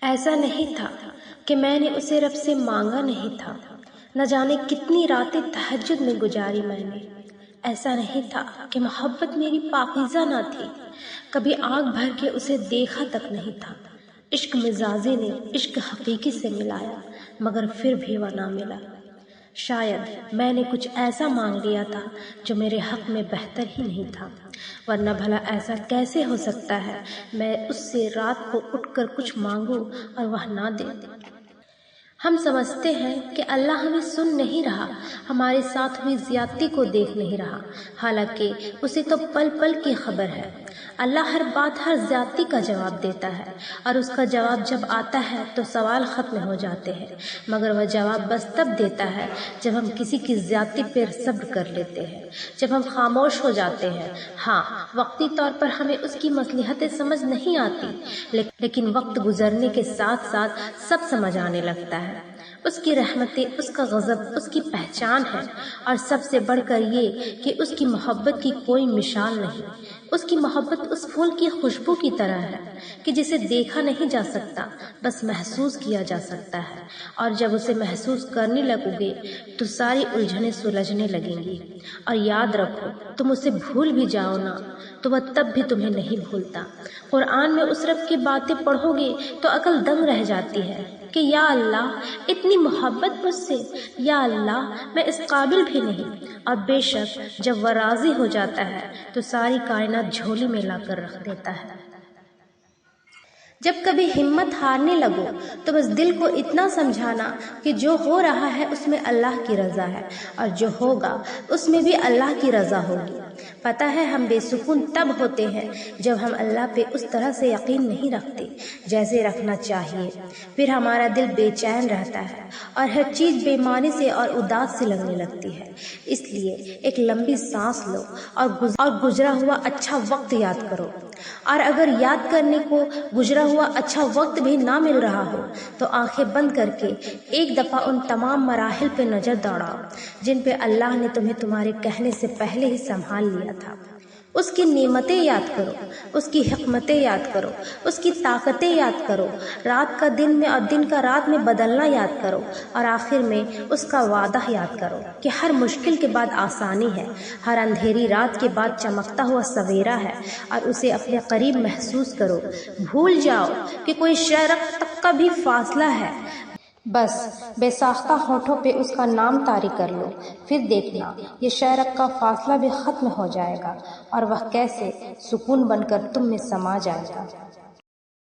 ایسا نہیں تھا کہ میں نے اسے رب سے مانگا نہیں تھا، نہ جانے کتنی راتیں تہجد میں گزاری میں نے۔ ایسا نہیں تھا کہ محبت میری پاکیزہ نہ تھی، کبھی آنکھ بھر کے اسے دیکھا تک نہیں تھا۔ عشق مزاجی نے عشق حقیقی سے ملایا، مگر پھر بھی وہ نہ ملا۔ شاید میں نے کچھ ایسا مانگ لیا تھا جو میرے حق میں بہتر ہی نہیں تھا، ورنہ بھلا ایسا کیسے ہو سکتا ہے میں اس سے رات کو اٹھ کر کچھ مانگوں اور وہ نہ دے۔ ہم سمجھتے ہیں کہ اللہ ہمیں سن نہیں رہا، ہمارے ساتھ ہوئی زیادتی کو دیکھ نہیں رہا، حالانکہ اسے تو پل پل کی خبر ہے۔ اللہ ہر بات ہر زیادتی کا جواب دیتا ہے، اور اس کا جواب جب آتا ہے تو سوال ختم ہو جاتے ہیں، مگر وہ جواب بس تب دیتا ہے جب ہم کسی کی زیادتی پر صبر کر لیتے ہیں، جب ہم خاموش ہو جاتے ہیں۔ ہاں، وقتی طور پر ہمیں اس کی مصلحتیں سمجھ نہیں آتی، لیکن وقت گزرنے کے ساتھ ساتھ سب سمجھ آنے لگتا ہے۔ اس کی رحمتیں، اس کا غضب اس کی پہچان ہے، اور سب سے بڑھ کر یہ کہ اس کی محبت کی کوئی مثال نہیں۔ اس کی محبت اس پھول کی خوشبو کی طرح ہے کہ جسے دیکھا نہیں جا سکتا، بس محسوس کیا جا سکتا ہے، اور جب اسے محسوس کرنے لگو گے تو ساری الجھنیں سلجھنے لگیں گی۔ اور یاد رکھو، تم اسے بھول بھی جاؤ نا تو وہ تب بھی تمہیں نہیں بھولتا۔ قرآن میں اس رب کی باتیں پڑھو گے تو عقل دنگ رہ جاتی ہے کہ یا اللہ اتنی محبت مجھ سے، یا اللہ میں اس قابل بھی نہیں۔ اور بے شک جب وہ راضی ہو جاتا ہے تو ساری کائنات جھولی میں لا کر رکھ دیتا ہے۔ جب کبھی ہمت ہارنے لگو تو بس دل کو اتنا سمجھانا کہ جو ہو رہا ہے اس میں اللہ کی رضا ہے، اور جو ہوگا اس میں بھی اللہ کی رضا ہوگی۔ پتہ ہے ہم بے سکون تب ہوتے ہیں جب ہم اللہ پہ اس طرح سے یقین نہیں رکھتے جیسے رکھنا چاہیے، پھر ہمارا دل بے چین رہتا ہے اور ہر چیز بے معنی سے اور اداس سے لگنے لگتی ہے۔ اس لیے ایک لمبی سانس لو اور گزرا ہوا اچھا وقت یاد کرو، اور اگر یاد کرنے کو گزرا ہوا اچھا وقت بھی نہ مل رہا ہو تو آنکھیں بند کر کے ایک دفعہ ان تمام مراحل پہ نظر دوڑاؤ جن پہ اللہ نے تمہیں تمہارے کہنے سے پہلے ہی سنبھال لیا تھا۔ اس کی نعمتیں یاد کرو، اس کی حکمتیں یاد کرو، اس کی طاقتیں یاد کرو، رات کا دن میں اور دن کا رات میں بدلنا یاد کرو، اور آخر میں اس کا وعدہ یاد کرو کہ ہر مشکل کے بعد آسانی ہے، ہر اندھیری رات کے بعد چمکتا ہوا سویرا ہے، اور اسے اپنے قریب محسوس کرو۔ بھول جاؤ کہ کوئی شرق تک کا بھی فاصلہ ہے، بس بے ساختہ ہونٹوں پہ اس کا نام طاری کر لو، پھر دیکھنا یہ شرق کا فاصلہ بھی ختم ہو جائے گا، اور وہ کیسے سکون بن کر تم میں سما جائے گا۔